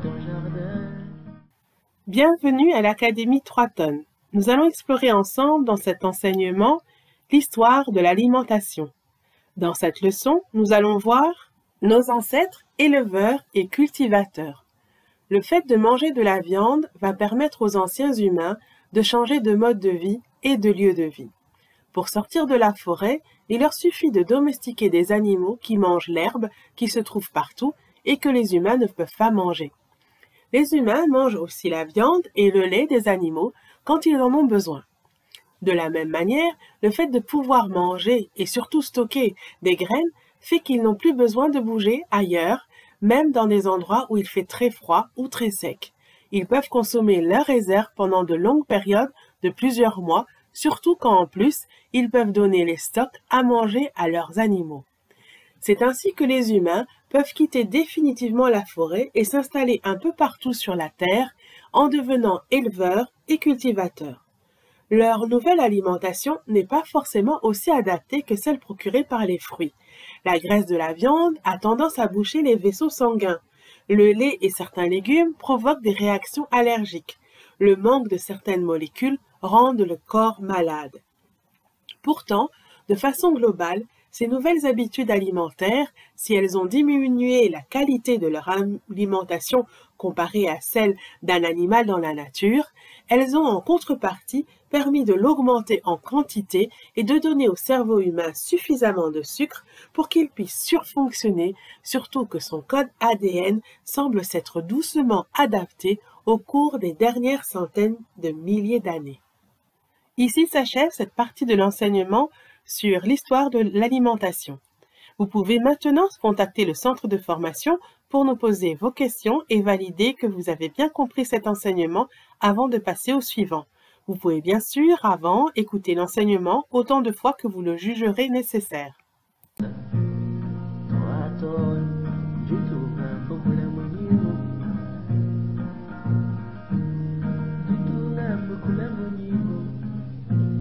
ton jardin. Bienvenue à l'Académie 3 tonnes. Nous allons explorer ensemble dans cet enseignement l'histoire de l'alimentation. Dans cette leçon, nous allons voir nos ancêtres éleveurs et cultivateurs. Le fait de manger de la viande va permettre aux anciens humains de changer de mode de vie et de lieu de vie. Pour sortir de la forêt, il leur suffit de domestiquer des animaux qui mangent l'herbe qui se trouve partout et que les humains ne peuvent pas manger. Les humains mangent aussi la viande et le lait des animaux quand ils en ont besoin. De la même manière, le fait de pouvoir manger et surtout stocker des graines fait qu'ils n'ont plus besoin de bouger ailleurs, même dans des endroits où il fait très froid ou très sec. Ils peuvent consommer leurs réserves pendant de longues périodes de plusieurs mois, surtout quand en plus, ils peuvent donner les stocks à manger à leurs animaux. C'est ainsi que les humains peuvent quitter définitivement la forêt et s'installer un peu partout sur la terre en devenant éleveurs et cultivateurs. Leur nouvelle alimentation n'est pas forcément aussi adaptée que celle procurée par les fruits. La graisse de la viande a tendance à boucher les vaisseaux sanguins. Le lait et certains légumes provoquent des réactions allergiques. Le manque de certaines molécules rendent le corps malade. Pourtant, de façon globale, ces nouvelles habitudes alimentaires, si elles ont diminué la qualité de leur alimentation comparée à celle d'un animal dans la nature, elles ont en contrepartie permis de l'augmenter en quantité et de donner au cerveau humain suffisamment de sucre pour qu'il puisse surfonctionner, surtout que son code ADN semble s'être doucement adapté au cours des dernières centaines de milliers d'années. Ici s'achève cette partie de l'enseignement sur l'histoire de l'alimentation. Vous pouvez maintenant contacter le centre de formation pour nous poser vos questions et valider que vous avez bien compris cet enseignement avant de passer au suivant. Vous pouvez bien sûr, avant, écouter l'enseignement autant de fois que vous le jugerez nécessaire.